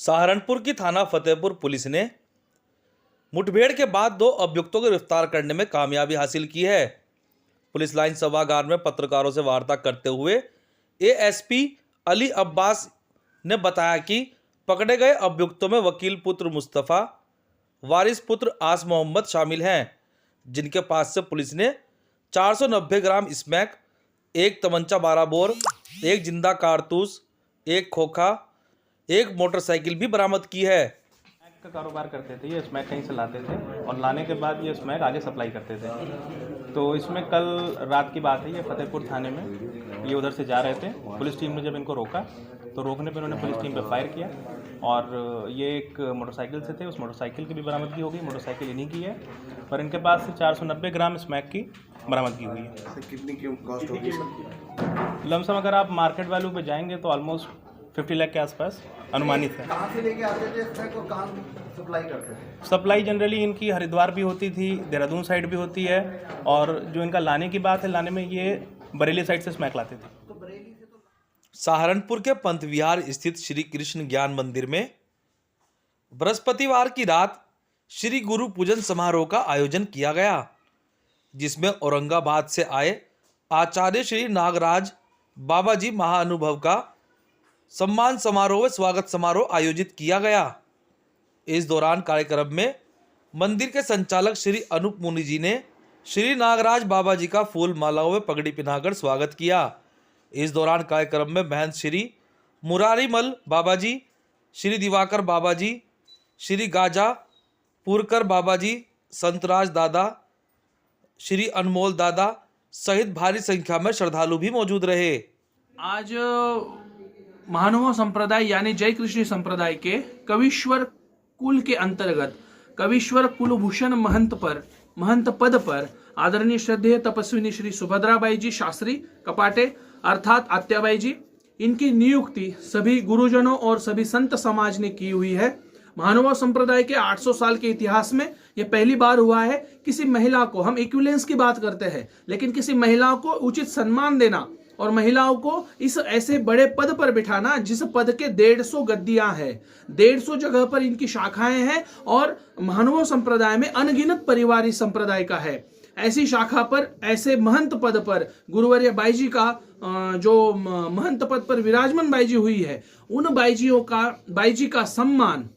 सहारनपुर की थाना फतेहपुर पुलिस ने मुठभेड़ के बाद 2 अभियुक्तों को गिरफ्तार करने में कामयाबी हासिल की है। पुलिस लाइन सभागार में पत्रकारों से वार्ता करते हुए एएसपी अली अब्बास ने बताया कि पकड़े गए अभियुक्तों में वकील पुत्र मुस्तफ़ा, वारिस पुत्र आस मोहम्मद शामिल हैं, जिनके पास से पुलिस ने 490 ग्राम स्मैक, 1 तमंचा 12 बोर, 1 जिंदा कारतूस, 1 खोखा, 1 मोटरसाइकिल भी बरामद की है। स्मैक का कारोबार करते थे, ये स्मैक कहीं से लाते थे और लाने के बाद ये स्मैक आगे सप्लाई करते थे। तो इसमें कल रात की बात है, ये फतेहपुर थाने में ये उधर से जा रहे थे। पुलिस टीम ने जब इनको रोका तो रोकने पे उन्होंने पुलिस टीम पे फायर किया और ये एक मोटरसाइकिल से थे, उस मोटरसाइकिल की भी बरामदगी हो गई। मोटरसाइकिल इन्हीं की है और इनके पास से 490 ग्राम स्मैक की बरामदगी हुई है। कितनी कॉस्ट होगी? लमसम अगर आप मार्केट वैल्यू पे जाएंगे तो ऑलमोस्ट 50 लाख के आसपास अनुमानित है। कहाँ से लेके आते थे स्मैक और कहाँ सप्लाई करते थे? सप्लाई जनरली इनकी हरिद्वार भी होती थी, देहरादून साइड भी होती है और जो इनका लाने की बात है, लाने में ये बरेली साइड से स्मैक लाते थे। सहारनपुर के पंत विहार स्थित श्री कृष्ण ज्ञान मंदिर में बृहस्पतिवार की रात श्री गुरु पूजन समारोह का आयोजन किया गया, जिसमें औरंगाबाद से आए आचार्य श्री नागराज बाबा जी महाअनुभव का सम्मान समारोह व स्वागत समारोह आयोजित किया गया। इस दौरान कार्यक्रम में मंदिर के संचालक श्री अनूप मुनि जी ने श्री नागराज बाबा जी का फूल मालाओं में पगड़ी पहनाकर स्वागत किया। इस दौरान कार्यक्रम में महंत श्री मुरारीमल बाबा जी, श्री दिवाकर बाबा जी, श्री गाजा पुरकर बाबा जी, संतराज दादा, श्री अनमोल दादा सहित भारी संख्या में श्रद्धालु भी मौजूद रहे। आज महानुभाव संप्रदाय यानी जय कृष्ण संप्रदाय के कविश्वर कुल के अंतर्गत कविश्वर कुलभूषण महंत पद पर आदरणीय श्रद्धेय तपस्विनी श्री सुभद्राबाई जी शास्त्री कपाटे अर्थात आत्याबाई जी, इनकी नियुक्ति सभी गुरुजनों और सभी संत समाज ने की हुई है। महानुभाव संप्रदाय के 800 साल के इतिहास में यह पहली बार हुआ है किसी महिला को, हम इक्विवेलेंस की बात करते हैं, लेकिन किसी महिला को उचित सम्मान देना और महिलाओं को इस ऐसे बड़े पद पर बिठाना जिस पद के 150 गद्दियां हैं, 150 जगह पर इनकी शाखाएं हैं और महानुभाव संप्रदाय में अनगिनत परिवार इस संप्रदाय का है। ऐसी शाखा पर, ऐसे महंत पद पर गुरुवर्य बाई जी का जो महंत पद पर विराजमान बाई जी हुई है, उन बाई जी का सम्मान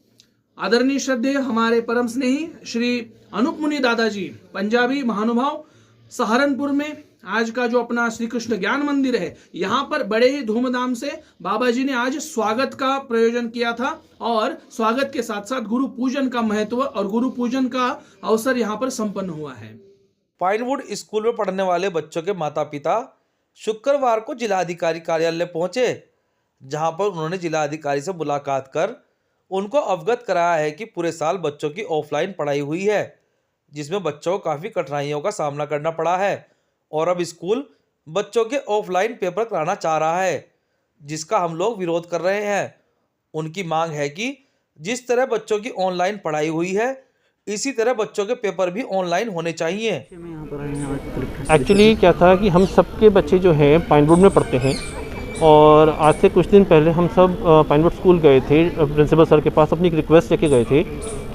आदरणीय श्रद्धेय हमारे परम स्नेही श्री अनूप मुनि दादाजी पंजाबी महानुभाव सहारनपुर में आज का जो अपना श्री कृष्ण ज्ञान मंदिर है, यहाँ पर बड़े ही धूमधाम से बाबा जी ने आज स्वागत का प्रयोजन किया था और स्वागत के साथ साथ गुरु पूजन का महत्व और गुरु पूजन का अवसर यहाँ पर संपन्न हुआ है। पाइनवुड स्कूल में पढ़ने वाले बच्चों के माता पिता शुक्रवार को जिलाधिकारी कार्यालय पहुंचे, जहां पर उन्होंने जिलाधिकारी से मुलाकात कर उनको अवगत कराया है कि पूरे साल बच्चों की ऑफलाइन पढ़ाई हुई है, जिसमें बच्चों को काफ़ी कठिनाइयों का सामना करना पड़ा है और अब स्कूल बच्चों के ऑफलाइन पेपर कराना चाह रहा है, जिसका हम लोग विरोध कर रहे हैं। उनकी मांग है कि जिस तरह बच्चों की ऑनलाइन पढ़ाई हुई है, इसी तरह बच्चों के पेपर भी ऑनलाइन होने चाहिए। एक्चुअली क्या था कि हम सबके बच्चे जो हैं पाइनवुड में पढ़ते हैं और आज से कुछ दिन पहले हम सब पाइनवुड स्कूल गए थे, प्रिंसिपल सर के पास अपनी एक रिक्वेस्ट लेके गए थे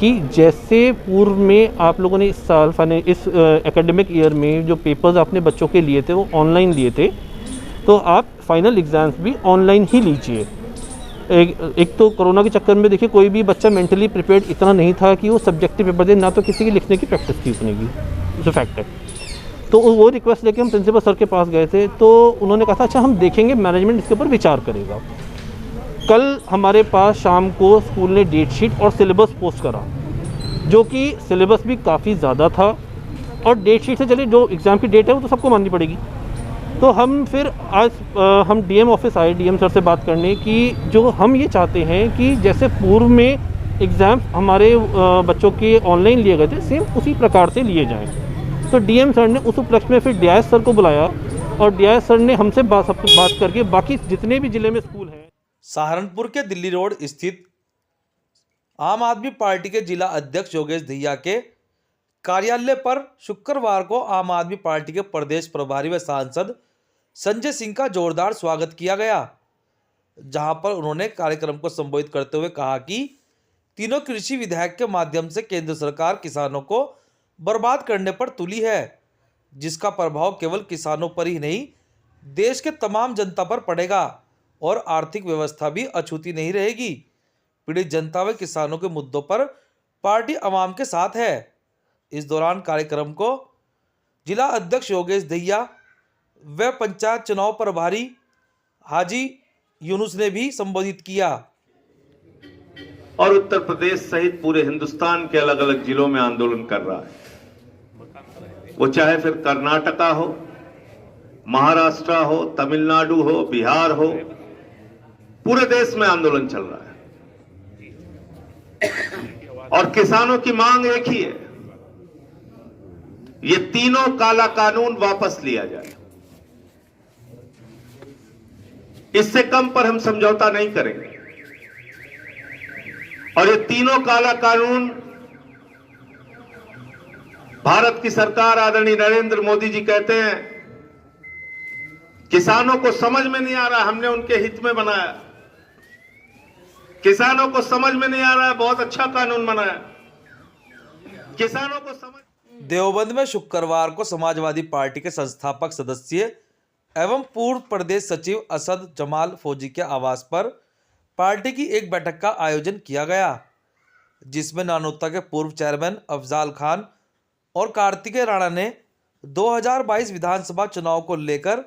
कि जैसे पूर्व में आप लोगों ने इस साल इस एकेडमिक ईयर में जो पेपर्स आपने बच्चों के लिए थे वो ऑनलाइन लिए थे, तो आप फाइनल एग्ज़ाम्स भी ऑनलाइन ही लीजिए। एक तो कोरोना के चक्कर में देखिए कोई भी बच्चा मेंटली प्रिपेयर्ड इतना नहीं था कि वो सब्जेक्टिव पेपर दे, ना तो किसी की लिखने की प्रैक्टिस थी उतनी की, जो फैक्ट है। तो वो रिक्वेस्ट लेके हम प्रिंसिपल सर के पास गए थे, तो उन्होंने कहा था अच्छा हम देखेंगे, मैनेजमेंट इसके ऊपर विचार करेगा। कल हमारे पास शाम को स्कूल ने डेट शीट और सिलेबस पोस्ट करा, जो कि सिलेबस भी काफ़ी ज़्यादा था और डेट शीट से चलिए जो एग्ज़ाम की डेट है वो तो सबको माननी पड़ेगी। तो हम फिर आज हम डीएम ऑफिस आए, डीएम सर से बात करने की, जो हम ये चाहते हैं कि जैसे पूर्व में एग्ज़ाम हमारे बच्चों के ऑनलाइन लिए गए थे, सेम उसी प्रकार से लिए जाएँ। तो डीएम सर ने उस उपलक्ष्य में फिर डीआईएस सर को बुलाया और डीआईएस सर ने हमसे बात करके बाकी जितने भी ज़िले में स्कूल हैं। सहारनपुर के दिल्ली रोड स्थित आम आदमी पार्टी के जिला अध्यक्ष योगेश दहिया के कार्यालय पर शुक्रवार को आम आदमी पार्टी के प्रदेश प्रभारी व सांसद संजय सिंह का जोरदार स्वागत किया गया। जहां पर उन्होंने कार्यक्रम को संबोधित करते हुए कहा कि तीनों कृषि विधेयक के माध्यम से केंद्र सरकार किसानों को बर्बाद करने पर तुली है, जिसका प्रभाव केवल किसानों पर ही नहीं देश के तमाम जनता पर पड़ेगा और आर्थिक व्यवस्था भी अछूती नहीं रहेगी। पीड़ित जनता व किसानों के मुद्दों पर पार्टी अवाम के साथ है। इस दौरान कार्यक्रम को जिला अध्यक्ष योगेश दहिया व पंचायत चुनाव प्रभारी हाजी यूनुस ने भी संबोधित किया। और उत्तर प्रदेश सहित पूरे हिंदुस्तान के अलग अलग जिलों में आंदोलन कर रहा है। वो चाहे फिर कर्नाटका हो, महाराष्ट्र हो, तमिलनाडु हो, बिहार हो, पूरे देश में आंदोलन चल रहा है। और किसानों की मांग एक ही है, ये तीनों काला कानून वापस लिया जाए। इससे कम पर हम समझौता नहीं करेंगे। और ये तीनों काला कानून भारत की सरकार आदरणीय नरेंद्र मोदी जी कहते हैं किसानों को समझ में नहीं आ रहा, हमने उनके हित में बनाया। किसानों को समझ में नहीं आ रहा है, बहुत अच्छा कानून बनाया। किसानों को समझ। देवबंद में शुक्रवार को समाजवादी पार्टी के संस्थापक सदस्य एवं पूर्व प्रदेश सचिव असद जमाल फौजी के आवास पर पार्टी की एक बैठक का आयोजन किया गया, जिसमें नानोता के पूर्व चेयरमैन अफजाल खान और कार्तिकेय राणा ने 2022 विधानसभा चुनाव को लेकर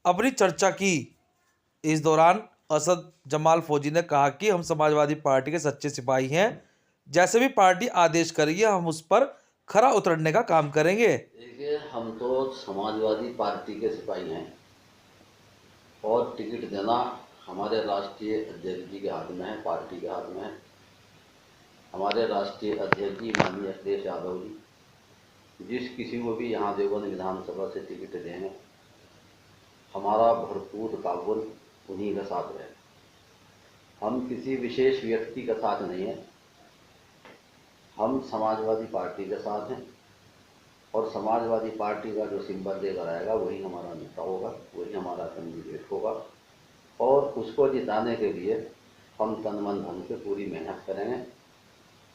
अपनी चर्चा की। इस दौरान असद जमाल फौजी ने कहा कि हम समाजवादी पार्टी के सच्चे सिपाही हैं, जैसे भी पार्टी आदेश करेगी हम उस पर खरा उतरने का काम करेंगे। देखिए, हम तो समाजवादी पार्टी के सिपाही हैं और टिकट देना हमारे राष्ट्रीय अध्यक्ष जी के हाथ में है, पार्टी के हाथ में है। हमारे राष्ट्रीय अध्यक्ष जी माननीय अखिलेश यादव जी जिस किसी को भी यहाँ देवबंद विधानसभा से टिकट देंगे, हमारा भरपूर ताउन उन्हीं का साथ रहे। हम किसी विशेष व्यक्ति का साथ नहीं है, हम समाजवादी पार्टी के साथ हैं और समाजवादी पार्टी का जो सिंबल लेकर आएगा वही हमारा नेता होगा, वही हमारा कैंडिडेट होगा और उसको जिताने के लिए हम तन मन धन से पूरी मेहनत करेंगे।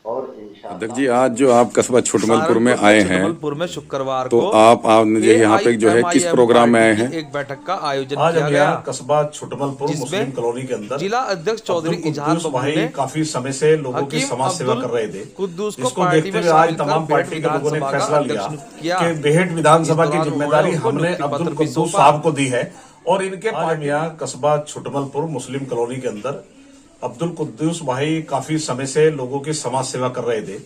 और अध्यक्ष जी, आज जो आप कस्बा छुटमलपुर में आए हैं, छुटमलपुर में शुक्रवार तो को आपने यहाँ पे जो है किस प्रोग्राम में आए हैं? एक बैठक का आयोजन आज किया हम गया यहाँ कस्बा छुटमलपुर मुस्लिम कॉलोनी के अंदर जिला अध्यक्ष चौधरी इजहार भाई ने काफी समय से लोगों की हकीम समाज सेवा कर रहे थे, कुद्दूस को जिसको पार्टी देखते में हुए आज शामिल कर तमाम पार्टी के लोगों ने विधानसभा फैसला का लिया अध्यक्ष किया। कि बेहट विधानसभा इस की दौरान जिम्मेदारी उन्होंने हमने नियुक्ति अब्दुल पत्र भी कुद्दूस सौंपा। साहब को दी है। और इनके आज यहाँ कस्बा छुटमलपुर मुस्लिम कॉलोनी के अंदर अब्दुल कुद्दूस भाई काफी समय से लोगों की समाज सेवा कर रहे थे,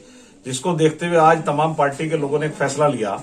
जिसको देखते हुए आज तमाम पार्टी के लोगों ने एक फैसला लिया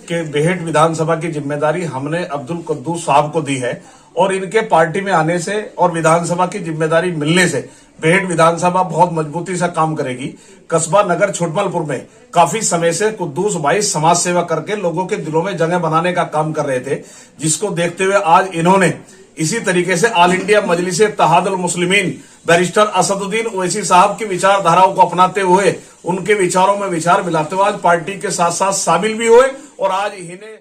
कि बेहट विधानसभा की जिम्मेदारी हमने अब्दुल कुद्दूस साहब को दी है। और इनके पार्टी में आने से और विधानसभा की जिम्मेदारी मिलने से बेहट विधानसभा बहुत मजबूती से काम करेगी। कस्बा नगर छुटमलपुर में काफी समय से कुद्दूस भाई समाज सेवा करके लोगों के दिलों में जगह बनाने का काम कर रहे थे, जिसको देखते हुए आज इन्होंने इसी तरीके से ऑल इंडिया मजलिस इत्तेहादुल मुस्लिमीन बैरिस्टर असदुद्दीन ओवैसी साहब की विचारधाराओं को अपनाते हुए उनके विचारों में विचार मिलाते हुए आज पार्टी के साथ साथ शामिल भी हुए और आज इन्हें